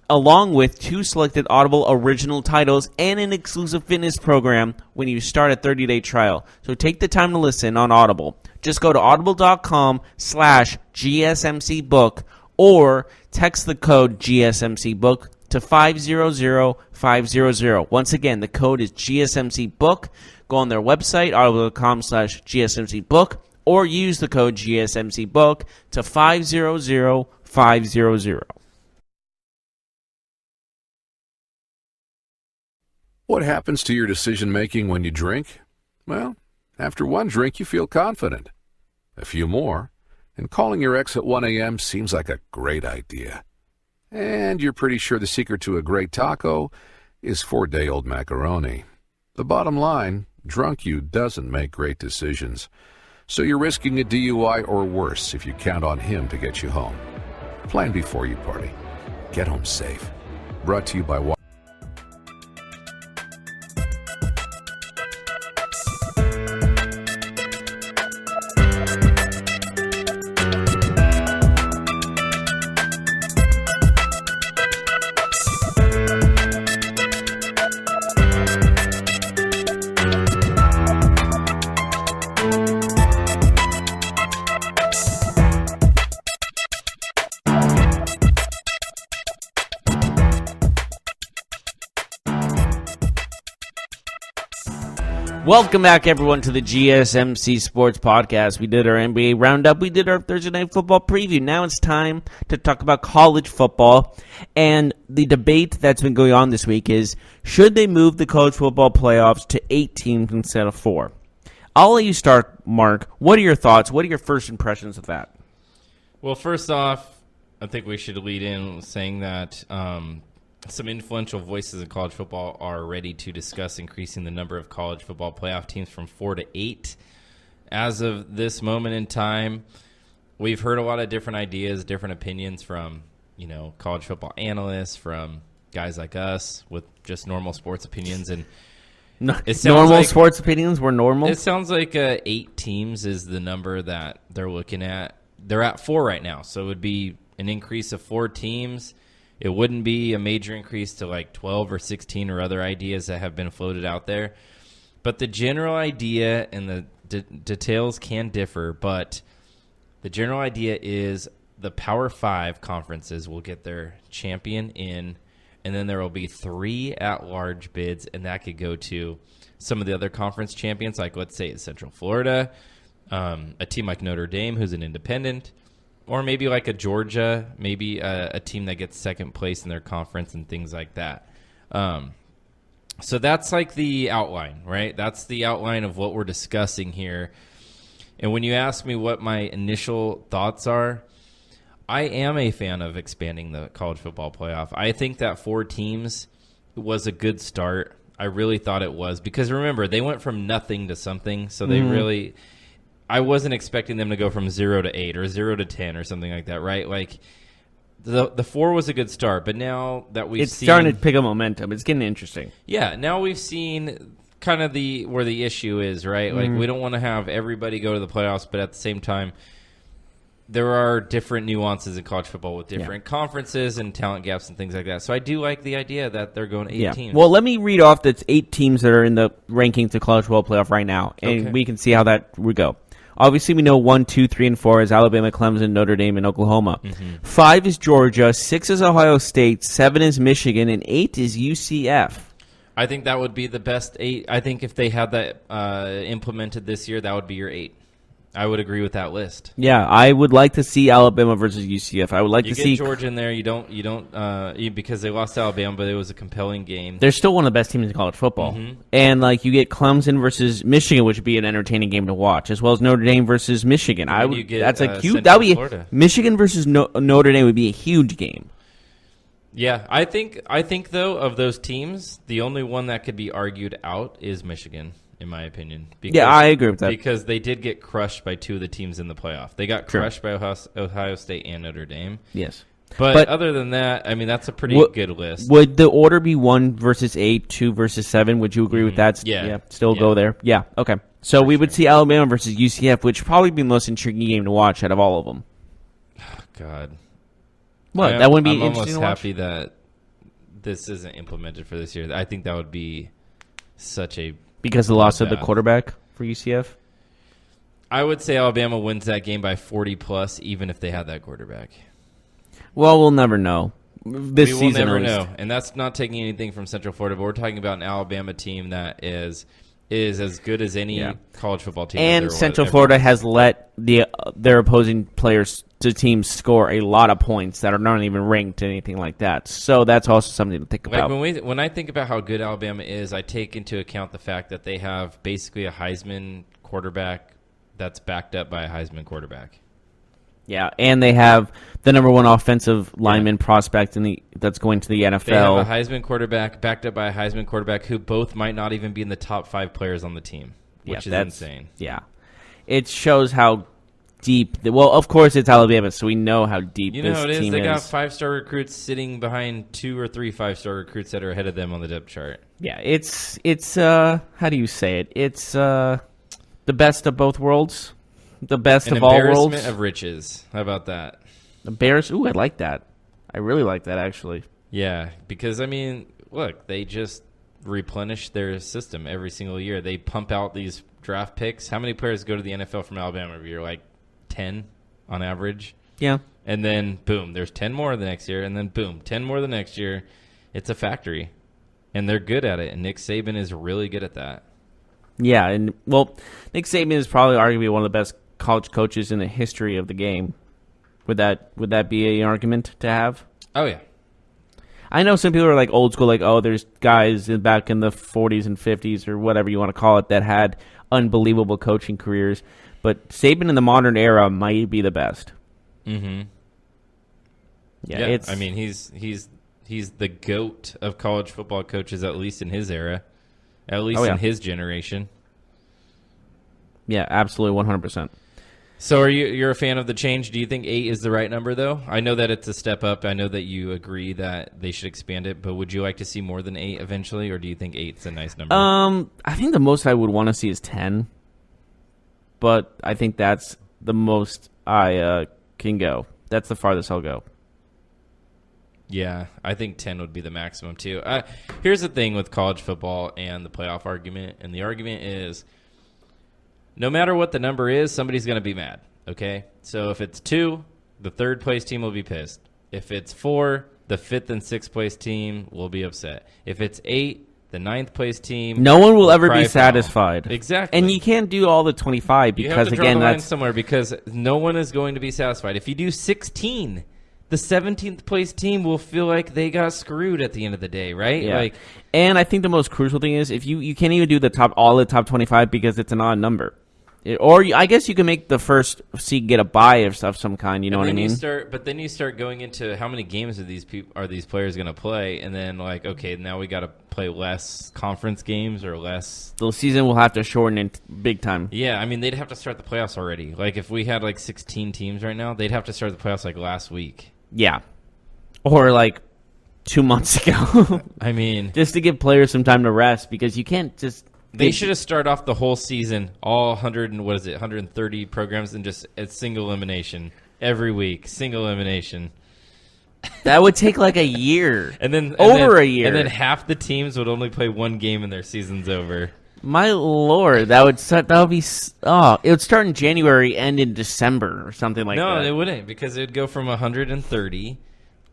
along with 2 selected Audible original titles and an exclusive fitness program when you start a 30-day trial. So take the time to listen on Audible. Just go to audible.com/GSMC book or text the code GSMC book to 500-500. Once again, the code is GSMC book. Go on their website, audible.com/GSMC book, or use the code GSMC book to 500-500. What happens to your decision-making when you drink? Well, after one drink, you feel confident. A few more, and calling your ex at 1 a.m. seems like a great idea. And you're pretty sure the secret to a great taco is 4-day-old macaroni. The bottom line, drunk you doesn't make great decisions. So you're risking a DUI or worse if you count on him to get you home. Plan before you party. Get home safe. Brought to you by Welcome back, everyone, to the GSMC Sports Podcast. We did our NBA Roundup. We did our Thursday Night Football preview. Now it's time to talk about college football. And the debate that's been going on this week is, should they move the college football playoffs to 8 teams instead of 4? I'll let you start, Mark. What are your thoughts? What are your first impressions of that? Well, first off, I think we should lead in saying that some influential voices in college football are ready to discuss increasing the number of college football playoff teams from 4 to 8. As of this moment in time, we've heard a lot of different ideas, different opinions from, college football analysts, from guys like us with just normal sports opinions. And normal sports opinions were normal? It sounds like 8 teams is the number that they're looking at. They're at 4 right now, so it would be an increase of 4 teams. It wouldn't be a major increase to like 12 or 16 or other ideas that have been floated out there. But the general idea and the details can differ, but the general idea is the Power 5 conferences will get their champion in, and then there will be 3 at-large bids, and that could go to some of the other conference champions, like let's say it's Central Florida, a team like Notre Dame who's an independent, or maybe like a Georgia, maybe a team that gets second place in their conference and things like that. So that's like the outline, right? That's the outline of what we're discussing here. And when you ask me what my initial thoughts are, I am a fan of expanding the college football playoff. I think that 4 teams was a good start. I really thought it was. Because remember, they went from nothing to something, so they really... I wasn't expecting them to go from 0 to 8 or 0 to 10 or something like that, right? Like the 4 was a good start, but now that it's starting to pick up momentum. It's getting interesting. Yeah, now we've seen kind of where the issue is, right? Like we don't want to have everybody go to the playoffs, but at the same time, there are different nuances in college football with different conferences and talent gaps and things like that. So I do like the idea that they're going 8 teams. Well, let me read off the 8 teams that are in the rankings of college football playoff right now, and we can see how that would go. Obviously, we know 1, 2, 3, and 4 is Alabama, Clemson, Notre Dame, and Oklahoma. 5 is Georgia, 6 is Ohio State, 7 is Michigan, and 8 is UCF. I think that would be the best 8. I think if they had that implemented this year, that would be your 8. I would agree with that list. Yeah, I would like to see Alabama versus UCF. I would like to see Georgia in there. You don't because they lost to Alabama, but it was a compelling game. They're still one of the best teams in college football, and like you get Clemson versus Michigan, which would be an entertaining game to watch, as well as Notre Dame versus Michigan. That's a huge. That would be Florida. Michigan versus Notre Dame would be a huge game. Yeah, I think though of those teams, the only one that could be argued out is Michigan. In my opinion. Because, yeah, I agree with that. Because they did get crushed by 2 of the teams in the playoff. They got crushed by Ohio State and Notre Dame. Yes. But other than that, I mean, that's a pretty good list. Would the order be 1 versus 8, 2 versus 7? Would you agree with that? Yeah. Still go there? Yeah, okay. So we would see Alabama versus UCF, which would probably be the most intriguing game to watch out of all of them. God. What? That wouldn't be I'm interesting almost to watch? happy that this isn't implemented for this year. I think that would be such a... Because of the loss of the quarterback for UCF? I would say Alabama wins that game by 40-plus, even if they had that quarterback. Well, we'll never know. We will never know. And that's not taking anything from Central Florida, but we're talking about an Alabama team that is as good as any college football team. And Central Florida has let their opposing players to teams score a lot of points that are not even ranked, anything like that. So that's also something to think about. When I think about how good Alabama is, I take into account the fact that they have basically a Heisman quarterback that's backed up by a Heisman quarterback. Yeah, and they have the number 1 offensive lineman prospect that's going to the NFL. They have a Heisman quarterback backed up by a Heisman quarterback who both might not even be in the top 5 players on the team, which is insane. Yeah. It shows how deep. Well, of course, it's Alabama, so we know how deep this team is. You know how it is? They got 5-star recruits sitting behind 2 or 3 5-star recruits that are ahead of them on the depth chart. Yeah, it's how do you say it? It's the best of both worlds. The best of all worlds. An embarrassment of riches. How about that? Ooh, I like that. I really like that, actually. Yeah, because, I mean, look, they just replenish their system every single year. They pump out these draft picks. How many players go to the NFL from Alabama every year? Like 10 on average? Yeah. And then, boom, there's 10 more the next year. And then, boom, 10 more the next year. It's a factory. And they're good at it. And Nick Saban is really good at that. Yeah, and, well, Nick Saban is probably arguably one of the best college coaches in the history of the game. Would that be an argument to have? Oh, yeah. I know some people are like old school, like, oh, there's guys back in the 40s and 50s or whatever you want to call it that had unbelievable coaching careers. But Saban in the modern era might be the best. Mm-hmm. Yeah, I mean, he's the GOAT of college football coaches, at least in his era, at least in his generation. Yeah, absolutely, 100%. So you're a fan of the change? Do you think 8 is the right number, though? I know that it's a step up. I know that you agree that they should expand it, but would you like to see more than 8 eventually, or do you think 8's a nice number? I think the most I would want to see is 10, but I think that's the most I can go. That's the farthest I'll go. Yeah, I think 10 would be the maximum, too. Here's the thing with college football and the playoff argument, and the argument is no matter what the number is, somebody's going to be mad, okay? So if it's 2, the third-place team will be pissed. If it's 4, the 5th and 6th place team will be upset. If it's 8, the 9th place team no one will ever be satisfied. Exactly. And you can't do all the 25 because, you have to again, draw the line that's somewhere because no one is going to be satisfied. If you do 16, the 17th place team will feel like they got screwed at the end of the day, right? Yeah. And I think the most crucial thing is if you can't even do all the top 25 because it's an odd number. I guess you can make the first seed get a bye of some kind. You know what I mean? But then you start going into how many games are these players going to play, and then like, okay, now we got to play less conference games or less. The season will have to shorten it big time. Yeah, I mean they'd have to start the playoffs already. Like if we had like 16 teams right now, they'd have to start the playoffs like last week. Yeah, or like 2 months ago. I mean, just to give players some time to rest because you can't just. They should have started off the whole season, all 130 programs, and just a single elimination every week, single elimination. That would take like a year, and then a year, and then half the teams would only play one game and their season's over. My lord, that would be it would start in January, end in December or something like that. No, it wouldn't, because it would go from 130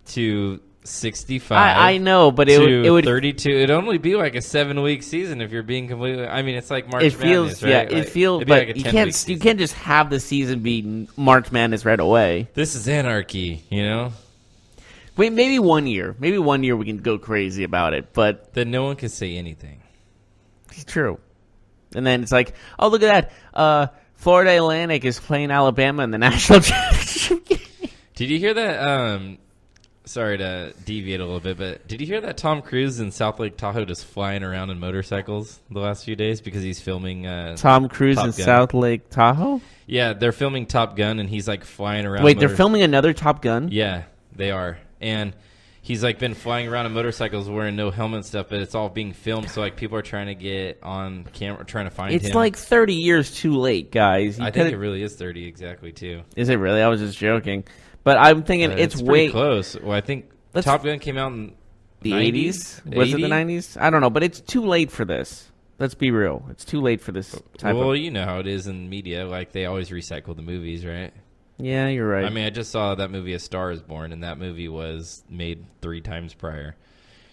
to 65. I know, but it would 32. It'd only be like a 7-week season if you're being completely. I mean, it's like March it feels Madness, right? yeah, Like, it feels, it'd be but like a you 10-week can't season. just have the season be March Madness right away. This is anarchy, you know. Wait, maybe 1 year. Maybe 1 year we can go crazy about it, but Then no one can say anything. it's true. And then it's like, oh, look at that. Florida Atlantic is playing Alabama in the national championship game. Did you hear that? Sorry to deviate a little bit, but did you hear that Tom Cruise in South Lake Tahoe just flying around in motorcycles the last few days because he's filming Tom Cruise Top in Gun. South Lake Tahoe? Yeah, they're filming Top Gun, and he's like flying around. Wait, they're filming another Top Gun? Yeah, they are. And he's like been flying around in motorcycles wearing no helmet and stuff, but it's all being filmed, so like people are trying to get on camera, trying to find him. It's like 30 years too late, guys. I think it really is 30 exactly, too. Is it really? I was just joking. But I'm thinking it's pretty way close. Well, I think Top Gun came out in the 90s? 80s? Was it 80? the 90s? I don't know, but it's too late for this. Let's be real. It's too late for this type Well, of... you know how it is in media. Like, they always recycle the movies, right? Yeah, you're right. I mean, I just saw that movie A Star is Born, and that movie was made 3 times prior.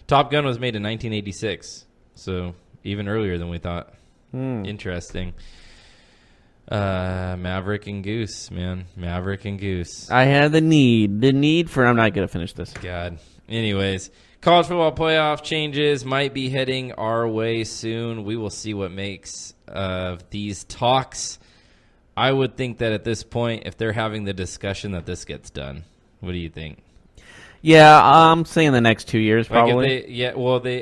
Top Gun was made in 1986, so even earlier than we thought. Interesting. Maverick and Goose, man. Maverick and Goose. I had the need for... I'm not going to finish this. God. Anyways, college football playoff changes might be heading our way soon. We will see what makes of these talks. I would think that at this point, if they're having the discussion, that this gets done. What do you think? Yeah, I'm saying the next 2 years probably.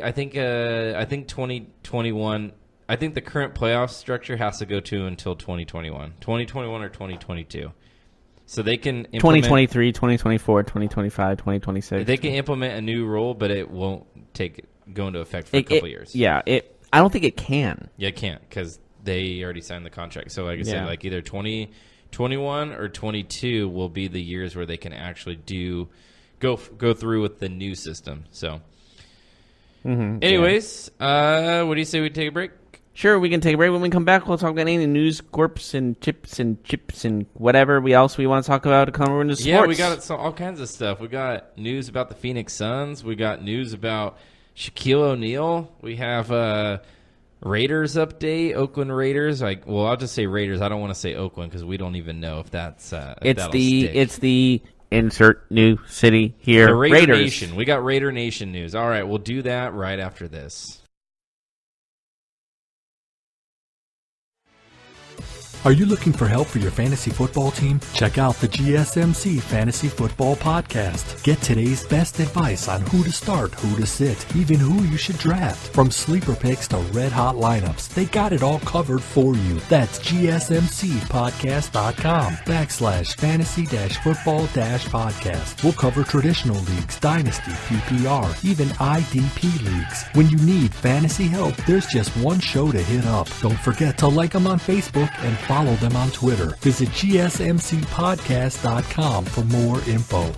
I think 2021. I think the current playoff structure has to go to until 2021 or 2022. So they can implement, 2023, 2024, 2025, 2026. They can implement a new rule, but it won't go into effect for a couple years. Yeah, I don't think it can. Yeah, it can't because they already signed the contract. So like I said, like either 2021 or 22 will be the years where they can actually go through with the new system. So anyways, what do you say we take a break? Sure, we can take a break. When we come back, we'll talk about any news, corps, and chips and whatever else we want to talk about to come over into sports. Yeah, we got all kinds of stuff. We got news about the Phoenix Suns. We got news about Shaquille O'Neal. We have Raiders update, Oakland Raiders. I'll just say Raiders. I don't want to say Oakland because we don't even know if that's it's the insert new city here. The Raider Raiders. Nation. We got Raider Nation news. All right, we'll do that right after this. Are you looking for help for your fantasy football team? Check out the GSMC Fantasy Football Podcast. Get today's best advice on who to start, who to sit, even who you should draft. From sleeper picks to red hot lineups, they got it all covered for you. That's gsmcpodcast.com/fantasy-football-podcast. We'll cover traditional leagues, dynasty, PPR, even IDP leagues. When you need fantasy help, there's just one show to hit up. Don't forget to like them on Facebook and follow them on Twitter. Visit gsmcpodcast.com for more info.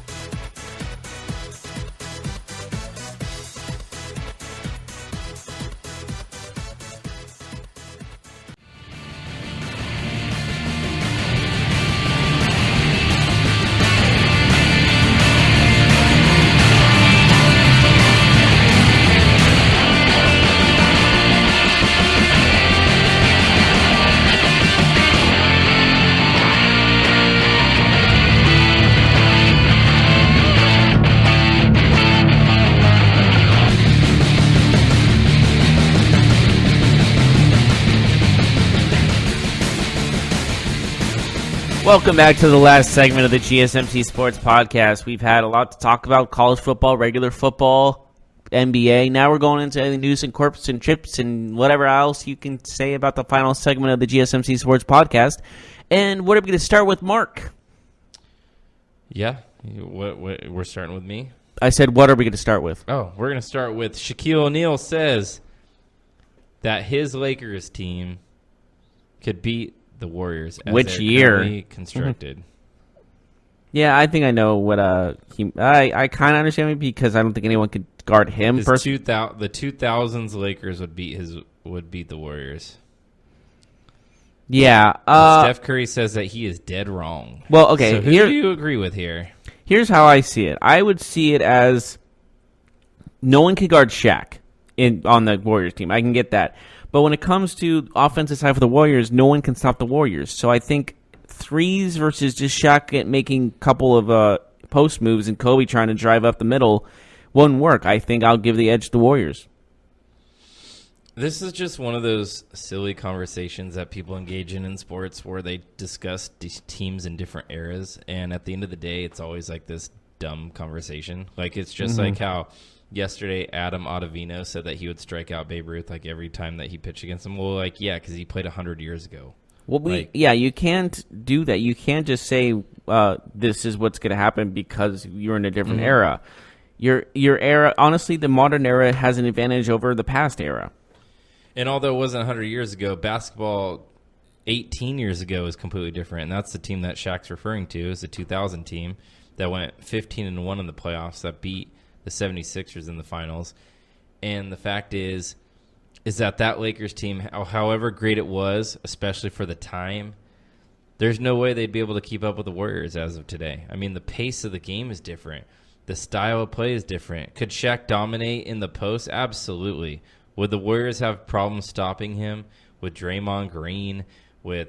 Welcome back to the last segment of the GSMC Sports Podcast. We've had a lot to talk about: college football, regular football, NBA. Now we're going into the news and corps and chips and whatever else you can say about the final segment of the GSMC Sports Podcast. And what are we going to start with, Mark? Yeah, we're starting with me. I said, what are we going to start with? Oh, we're going to start with Shaquille O'Neal says that his Lakers team could beat the Warriors as Which they're year? currently constructed. Yeah, I think I know what I kind of understand it because I don't think anyone could guard him. The 2000s Lakers would beat his would beat the Warriors. Yeah. Steph Curry says that he is dead wrong. Well, okay. So who do you agree with here? Here's how I see it. I would see it as no one can guard Shaq on the Warriors team. I can get that. But when it comes to offensive side for the Warriors, no one can stop the Warriors. So I think threes versus just Shaq making a couple of post moves and Kobe trying to drive up the middle won't work. I think I'll give the edge to the Warriors. This is just one of those silly conversations that people engage in sports where they discuss teams in different eras, and at the end of the day, it's always like this dumb conversation. Like, it's just like how yesterday Adam Ottavino said that he would strike out Babe Ruth like every time that he pitched against him. Well, like, yeah, because he played 100 years ago. Well, you can't do that. You can't just say this is what's going to happen because you're in a different era. Your era, honestly, the modern era has an advantage over the past era. And although it wasn't 100 years ago, basketball 18 years ago is completely different. And that's the team that Shaq's referring to, is the 2000 team that went 15-1 in the playoffs, that beat the 76ers in the finals. And the fact is that Lakers team, however great it was, especially for the time, there's no way they'd be able to keep up with the Warriors as of today. I mean, the pace of the game is different. The style of play is different. Could Shaq dominate in the post? Absolutely. Would the Warriors have problems stopping him with Draymond Green, with,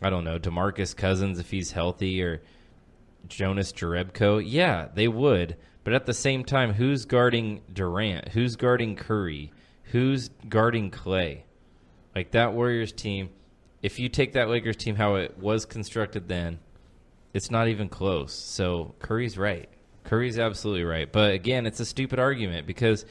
I don't know, DeMarcus Cousins if he's healthy, or Jonas Jerebko? Yeah, they would. But at the same time, who's guarding Durant? Who's guarding Curry? Who's guarding Clay? Like, that Warriors team, if you take that Lakers team how it was constructed then, it's not even close. So Curry's right. Curry's absolutely right. But again, it's a stupid argument because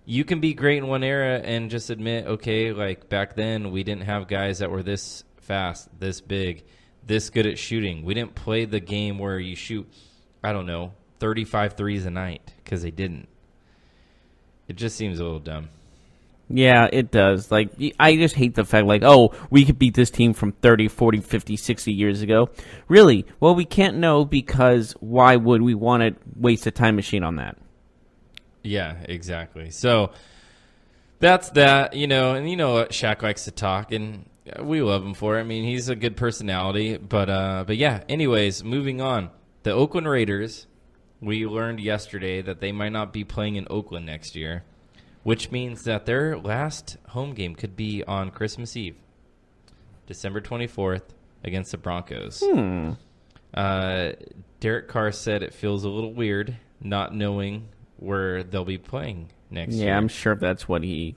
you can be great in one era and just admit, okay, like back then we didn't have guys that were this fast, this big, this good at shooting. We didn't play the game where you shoot, I don't know, 35 threes a night, because they didn't. It just seems a little dumb. Yeah, it does. Like, I just hate the fact, like, oh, we could beat this team from 30, 40, 50, 60 years ago. Really? Well, we can't know, because why would we want to waste a time machine on that? Yeah, exactly. So that's that, and you know what, Shaq likes to talk, and we love him for it. I mean, he's a good personality, but yeah. Anyways, moving on. The Oakland Raiders, we learned yesterday that they might not be playing in Oakland next year, which means that their last home game could be on Christmas Eve, December 24th, against the Broncos. Derek Carr said it feels a little weird not knowing where they'll be playing next year. Yeah, I'm sure that's what he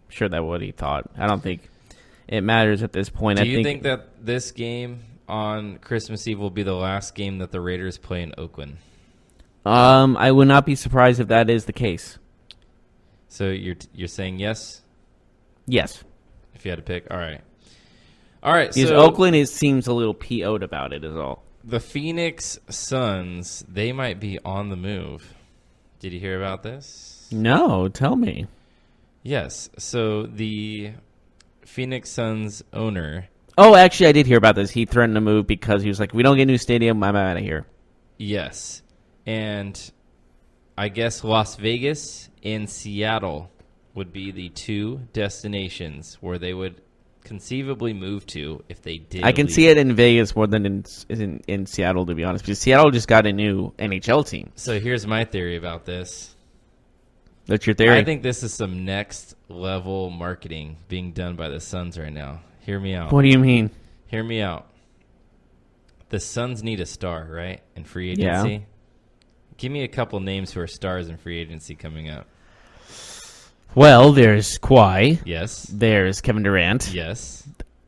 thought. I don't think it matters at this point. Do you think that this game on Christmas Eve will be the last game that the Raiders play in Oakland? I would not be surprised if that is the case. So you're saying yes? Yes. If you had to pick, all right. Because so Oakland seems a little PO'd about it, is all. The Phoenix Suns, they might be on the move. Did you hear about this? No, tell me. Yes. So the Phoenix Suns owner. Oh, actually, I did hear about this. He threatened to move because he was like, "We don't get a new stadium, I'm out of here." Yes, and I guess Las Vegas and Seattle would be the two destinations where they would conceivably move to if they did. I can see it in Vegas more than in Seattle, to be honest, because Seattle just got a new NHL team. So here's my theory about this. That's your theory? I think this is some next level marketing being done by the Suns right now. Hear me out. What do you mean? Hear me out. The Suns need a star, right, in free agency? Yeah. Give me a couple names who are stars in free agency coming up. Well, there's Kawhi. Yes. There's Kevin Durant. Yes.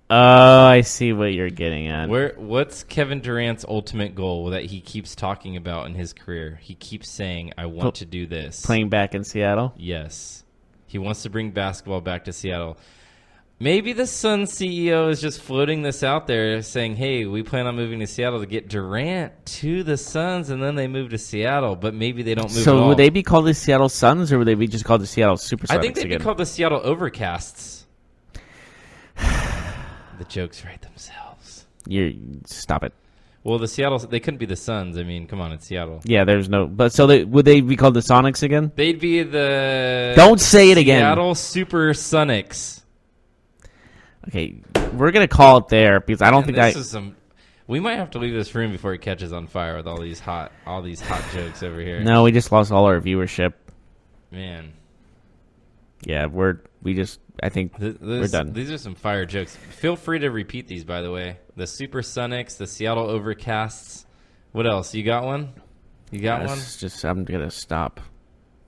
I see what you're getting at. What's Kevin Durant's ultimate goal that he keeps talking about in his career? He keeps saying, I want to do this. Playing back in Seattle? Yes. He wants to bring basketball back to Seattle. Maybe the Suns CEO is just floating this out there saying, hey, we plan on moving to Seattle to get Durant to the Suns, and then they move to Seattle, but maybe they don't move at all. So would they be called the Seattle Suns, or would they be just called the Seattle Supersonics I think they'd again? be called the Seattle Overcasts. The jokes write themselves. Stop it. Well, they couldn't be the Suns. I mean, come on, it's Seattle. Yeah, there's no. But so would they be called the Sonics again? They'd be the. Don't say it again. Seattle Supersonics. Okay, we're gonna call it there because I don't think We might have to leave this room before it catches on fire with all these hot jokes over here. No, we just lost all our viewership. Man. Yeah, I think we're done. These are some fire jokes. Feel free to repeat these, by the way. The Supersonics, the Seattle Overcasts. What else? You got one? One? I'm gonna stop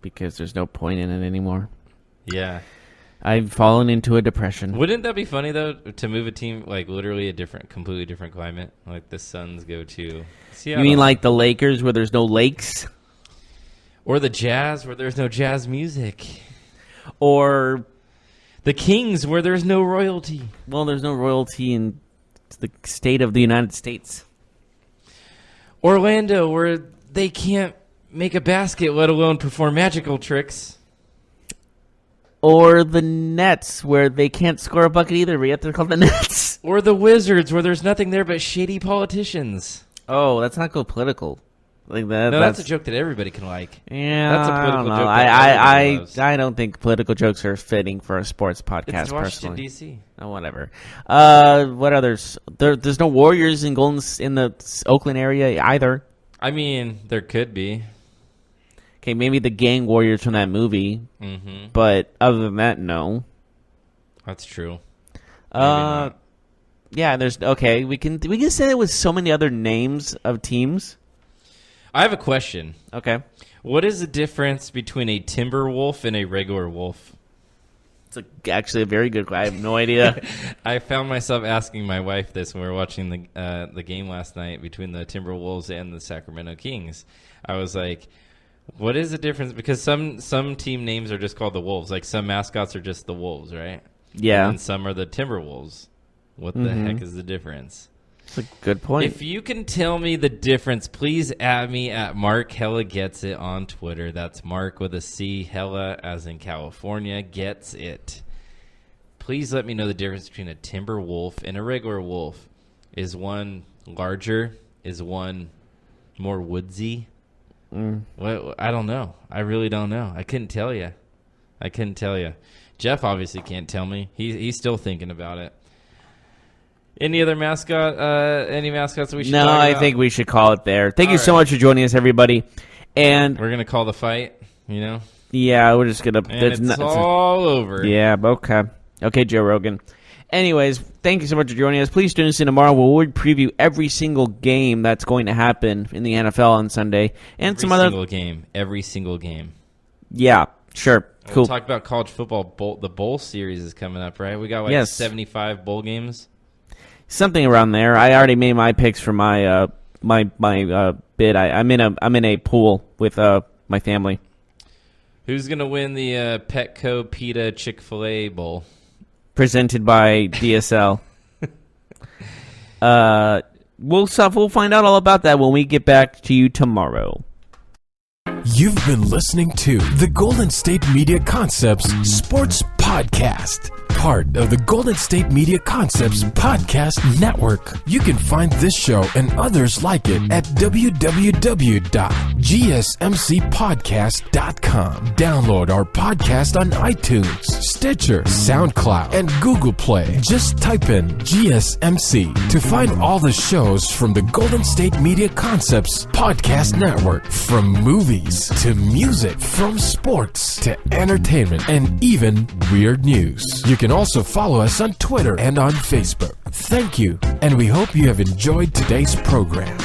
because there's no point in it anymore. Yeah. I've fallen into a depression. Wouldn't that be funny, though, to move a team, like, literally completely different climate? Like, the Suns go to Seattle. You mean like the Lakers where there's no lakes? Or the Jazz where there's no jazz music? Or the Kings where there's no royalty? Well, there's no royalty in the state of the United States. Orlando where they can't make a basket, let alone perform magical tricks? Or the Nets, where they can't score a bucket either, but yet they're called the Nets. Or the Wizards, where there's nothing there but shady politicians. Oh, let's not go political. Like that. No, that's a joke that everybody can like. Yeah, that's a political joke. I don't think political jokes are fitting for a sports podcast. It's Washington personally. D.C. Oh, whatever. What others? There's no Warriors in the Oakland area either. I mean, there could be. Okay, maybe the gang warriors from that movie, but other than that, no. That's true. Yeah, there's okay. We can say it with so many other names of teams. I have a question. Okay, what is the difference between a timber wolf and a regular wolf? It's actually a very good. I have no idea. I found myself asking my wife this when we were watching the game last night between the Timberwolves and the Sacramento Kings. I was like, what is the difference? Because some team names are just called the Wolves. Like some mascots are just the Wolves, right? Yeah. And some are the Timberwolves. What the heck is the difference? That's a good point. If you can tell me the difference, please add me at Mark Hella Gets It on Twitter. That's Mark with a C, Hella as in California, Gets It. Please let me know the difference between a timber wolf and a regular wolf. Is one larger? Is one more woodsy? What? I don't know. I really don't know. I couldn't tell you. Jeff obviously can't tell me. He's still thinking about it. Any other mascot? Any mascots that we should talk about? I think we should call it there. Thank you so much for joining us, everybody. And we're gonna call the fight. Yeah, we're just gonna. And it's all over. Yeah. Okay, Joe Rogan. Anyways, thank you so much for joining us. Please tune us in tomorrow where we'll preview every single game that's going to happen in the NFL on Sunday. And Every single game. Yeah, sure. Cool. We'll talk about college football. The bowl series is coming up, right? We got 75 bowl games. Something around there. I already made my picks for my bid. I'm in a pool with my family. Who's gonna win the Petco Pita Chick-fil-A Bowl? Presented by DSL. We'll find out all about that when we get back to you tomorrow. You've been listening to the Golden State Media Concepts Sports Podcast, part of the Golden State Media Concepts Podcast Network. You can find this show and others like it at www.gsmcpodcast.com. Download our podcast on iTunes, Stitcher, SoundCloud, and Google Play. Just type in GSMC to find all the shows from the Golden State Media Concepts Podcast Network, from movies to music, from sports to entertainment, and even weird news. You can also follow us on Twitter and on Facebook. Thank you, and we hope you have enjoyed today's program.